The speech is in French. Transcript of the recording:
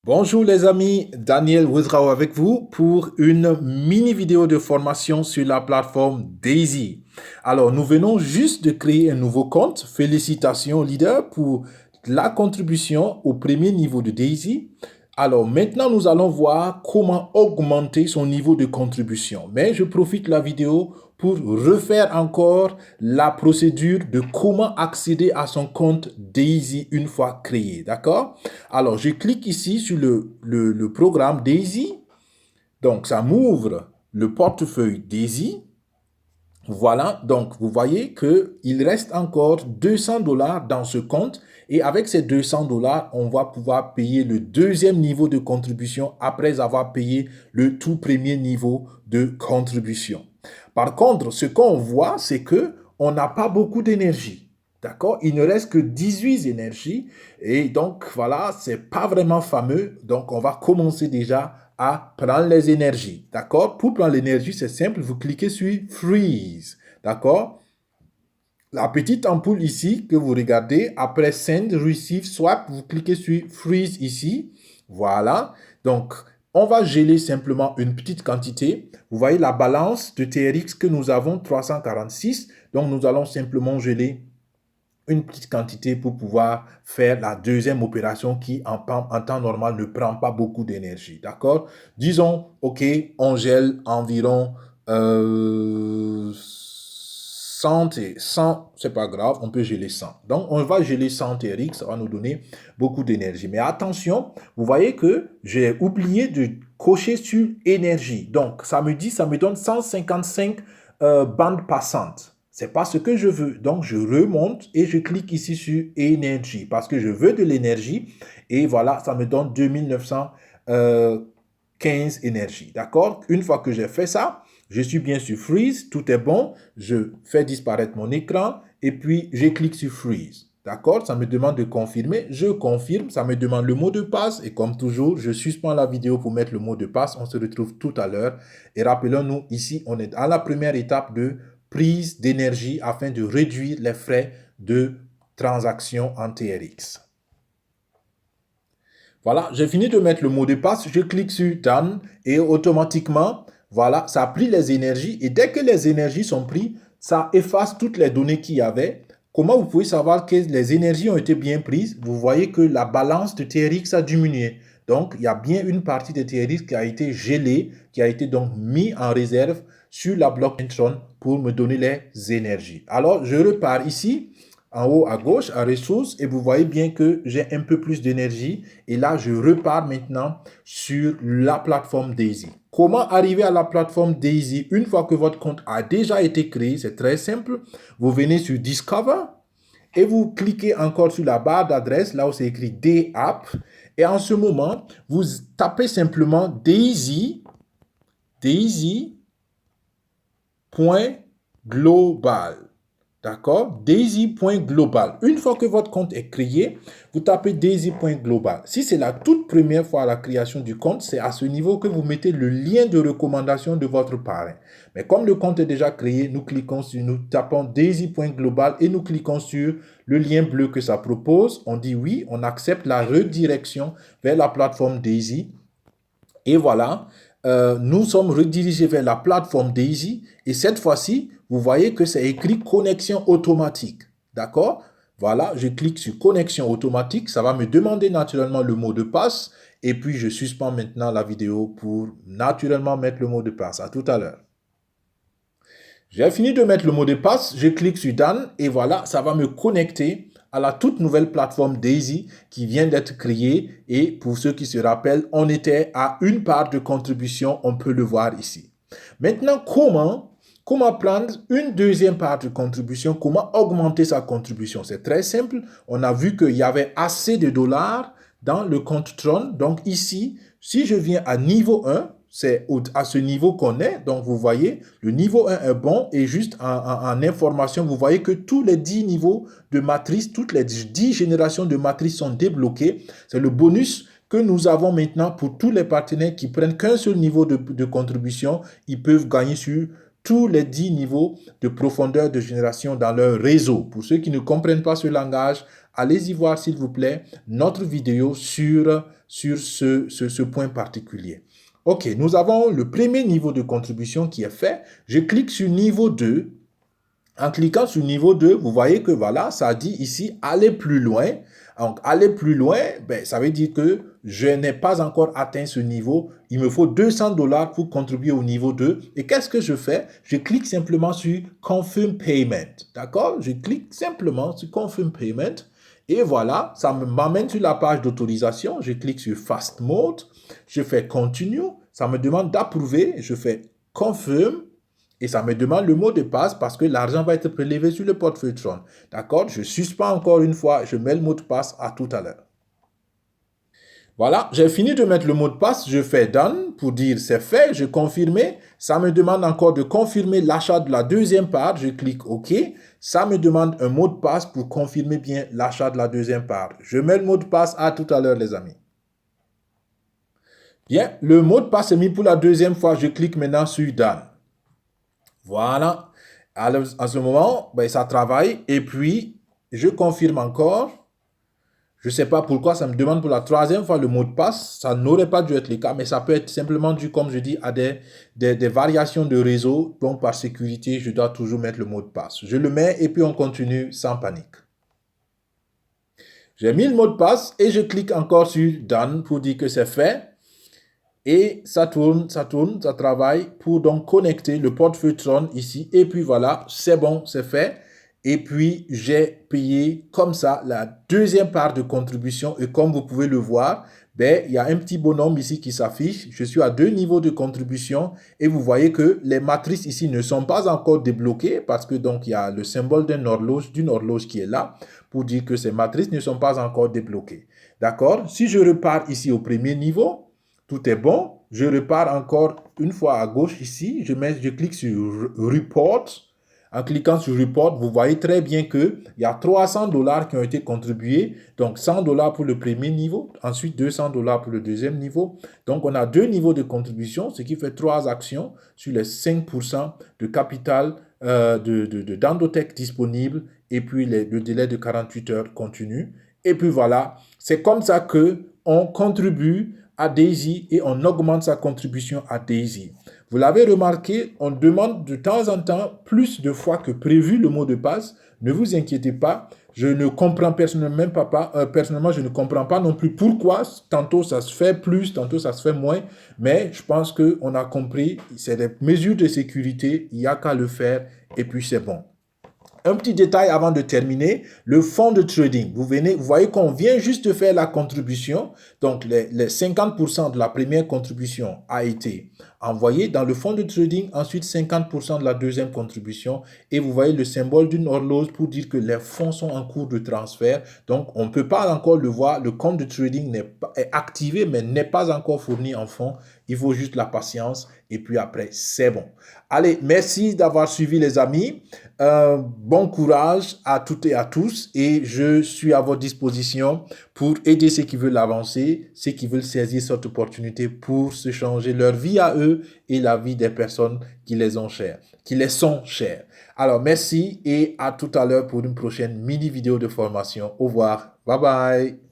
Bonjour les amis, Daniel Wizrao avec vous pour une mini vidéo de formation sur la plateforme Daisy. Alors, nous venons juste de créer un nouveau compte. Félicitations leader pour la contribution au premier niveau de Daisy. Alors, maintenant, nous allons voir comment augmenter son niveau de contribution. Mais je profite de la vidéo pour refaire encore la procédure de comment accéder à son compte Daisy une fois créé. D'accord? Alors, je clique ici sur le programme Daisy. Donc, ça m'ouvre le portefeuille Daisy. Voilà, donc vous voyez qu'il reste encore 200 $ dans ce compte et avec ces 200 $, on va pouvoir payer le deuxième niveau de contribution après avoir payé le tout premier niveau de contribution. Par contre, ce qu'on voit, c'est que on n'a pas beaucoup d'énergie. D'accord? Il ne reste que 18 énergies et donc voilà, c'est pas vraiment fameux. Donc on va commencer déjà à prendre les énergies. D'accord? Pour prendre l'énergie, c'est simple, vous cliquez sur Freeze. D'accord? La petite ampoule ici que vous regardez, après Send, Receive, Swap, vous cliquez sur Freeze ici. Voilà. Donc, on va geler simplement une petite quantité. Vous voyez la balance de TRX que nous avons, 346. Donc, nous allons simplement geler une petite quantité pour pouvoir faire la deuxième opération qui, en temps normal, ne prend pas beaucoup d'énergie. D'accord? Disons, OK, on gèle environ 100, c'est pas grave, on peut geler 100. Donc, on va geler 100 TRX, ça va nous donner beaucoup d'énergie. Mais attention, vous voyez que j'ai oublié de cocher sur énergie. Donc, ça me donne 155 bandes passantes. C'est pas ce que je veux. Donc, je remonte et je clique ici sur énergie parce que je veux de l'énergie. Et voilà, ça me donne 2915 énergie. D'accord? Une fois que j'ai fait ça, je suis bien sur Freeze. Tout est bon. Je fais disparaître mon écran et puis je clique sur Freeze. D'accord? Ça me demande de confirmer. Je confirme. Ça me demande le mot de passe. Et comme toujours, je suspends la vidéo pour mettre le mot de passe. On se retrouve tout à l'heure. Et rappelons-nous, ici, on est à la première étape de prise d'énergie afin de réduire les frais de transaction en TRX. Voilà, j'ai fini de mettre le mot de passe. Je clique sur Done et automatiquement, voilà, ça a pris les énergies. Et dès que les énergies sont prises, ça efface toutes les données qu'il y avait. Comment vous pouvez savoir que les énergies ont été bien prises? Vous voyez que la balance de TRX a diminué. Donc, il y a bien une partie de TRX qui a été gelée, qui a été donc mis en réserve sur la blockchain Tron pour me donner les énergies. Alors, je repars ici, en haut à gauche, à ressources, et vous voyez bien que j'ai un peu plus d'énergie. Et là, je repars maintenant sur la plateforme Daisy. Comment arriver à la plateforme Daisy une fois que votre compte a déjà été créé? C'est très simple. Vous venez sur Discover et vous cliquez encore sur la barre d'adresse, là où c'est écrit D-App. Et en ce moment, vous tapez simplement daisy.global. D'accord? Daisy.global. Une fois que votre compte est créé, vous tapez daisy.global. Si c'est la toute première fois à la création du compte, c'est à ce niveau que vous mettez le lien de recommandation de votre parrain. Mais comme le compte est déjà créé, nous tapons daisy.global et nous cliquons sur le lien bleu que ça propose. On dit oui, on accepte la redirection vers la plateforme Daisy. Et voilà, nous sommes redirigés vers la plateforme Daisy. Et cette fois-ci, vous voyez que c'est écrit connexion automatique. D'accord? Voilà, je clique sur connexion automatique. Ça va me demander naturellement le mot de passe. Et puis, je suspends maintenant la vidéo pour naturellement mettre le mot de passe. À tout à l'heure. J'ai fini de mettre le mot de passe. Je clique sur Done. Et voilà, ça va me connecter à la toute nouvelle plateforme Daisy qui vient d'être créée. Et pour ceux qui se rappellent, on était à une part de contribution. On peut le voir ici. Maintenant, comment prendre une deuxième part de contribution? Comment augmenter sa contribution? C'est très simple. On a vu qu'il y avait assez de dollars dans le compte Tron. Donc ici, si je viens à niveau 1, c'est à ce niveau qu'on est. Donc, vous voyez, le niveau 1 est bon. Et juste en information, vous voyez que tous les 10 niveaux de matrice, toutes les 10 générations de matrice sont débloquées. C'est le bonus que nous avons maintenant pour tous les partenaires qui prennent qu'un seul niveau de contribution. Ils peuvent gagner sur tous les 10 niveaux de profondeur de génération dans leur réseau. Pour ceux qui ne comprennent pas ce langage, allez-y voir, s'il vous plaît, notre vidéo sur sur ce point particulier. OK, nous avons le premier niveau de contribution qui est fait. Je clique sur niveau 2. En cliquant sur niveau 2, vous voyez que voilà, ça dit ici « Aller plus loin ». Donc, aller plus loin, ben, ça veut dire que je n'ai pas encore atteint ce niveau. Il me faut 200 $ pour contribuer au niveau 2. Et qu'est-ce que je fais? Je clique simplement sur Confirm Payment. D'accord? Je clique simplement sur Confirm Payment. Et voilà, ça m'amène sur la page d'autorisation. Je clique sur Fast Mode. Je fais Continue. Ça me demande d'approuver. Je fais Confirm. Et ça me demande le mot de passe parce que l'argent va être prélevé sur le portefeuille Tron. D'accord? Je suspends encore une fois, je mets le mot de passe. À tout à l'heure. Voilà, j'ai fini de mettre le mot de passe. Je fais Done pour dire c'est fait. Je confirme. Ça me demande encore de confirmer l'achat de la deuxième part. Je clique OK. Ça me demande un mot de passe pour confirmer bien l'achat de la deuxième part. Je mets le mot de passe. À tout à l'heure, les amis. Bien, le mot de passe est mis pour la deuxième fois. Je clique maintenant sur Done. Voilà. Alors, en ce moment, ben, ça travaille. Et puis, je confirme encore. Je ne sais pas pourquoi ça me demande pour la troisième fois le mot de passe. Ça n'aurait pas dû être le cas, mais ça peut être simplement dû, comme je dis, à des variations de réseau. Donc, par sécurité, je dois toujours mettre le mot de passe. Je le mets et puis on continue sans panique. J'ai mis le mot de passe et je clique encore sur Done pour dire que c'est fait. Et ça tourne, ça travaille pour donc connecter le portefeuille Tron ici. Et puis voilà, c'est bon, c'est fait. Et puis, j'ai payé comme ça la deuxième part de contribution. Et comme vous pouvez le voir, ben, il y a un petit bonhomme ici qui s'affiche. Je suis à 2 niveaux de contribution. Et vous voyez que les matrices ici ne sont pas encore débloquées parce que donc il y a le symbole d'une horloge qui est là pour dire que ces matrices ne sont pas encore débloquées. D'accord? Si je repars ici au premier niveau, tout est bon. Je repars encore une fois à gauche ici. Je clique sur Report. En cliquant sur Report, vous voyez très bien qu'il y a 300 $ qui ont été contribués. Donc, 100 $ pour le premier niveau. Ensuite, 200 $ pour le deuxième niveau. Donc, on a 2 niveaux de contribution, ce qui fait 3 actions sur les 5% de capital d'Endotech disponible. Et puis, le délai de 48 heures continue. Et puis, voilà. C'est comme ça qu'on contribue à Daisy et on augmente sa contribution à Daisy. Vous l'avez remarqué, on demande de temps en temps plus de fois que prévu le mot de passe. Ne vous inquiétez pas, je ne comprends personnellement, je ne comprends pas non plus pourquoi. Tantôt ça se fait plus, tantôt ça se fait moins. Mais je pense qu'on a compris, c'est des mesures de sécurité, il n'y a qu'à le faire et puis c'est bon. Un petit détail avant de terminer, le fonds de trading. Vous voyez qu'on vient juste de faire la contribution. Donc, les 50% de la première contribution a été envoyé dans le fonds de trading. Ensuite, 50% de la deuxième contribution. Et vous voyez le symbole d'une horloge pour dire que les fonds sont en cours de transfert. Donc, on ne peut pas encore le voir. Le compte de trading est activé, mais n'est pas encore fourni en fonds. Il faut juste la patience. Et puis après, c'est bon. Allez, merci d'avoir suivi les amis. Bon courage à toutes et à tous et je suis à votre disposition pour aider ceux qui veulent avancer, ceux qui veulent saisir cette opportunité pour se changer leur vie à eux et la vie des personnes qui les sont chères. Alors, merci et à tout à l'heure pour une prochaine mini vidéo de formation. Au revoir. Bye bye.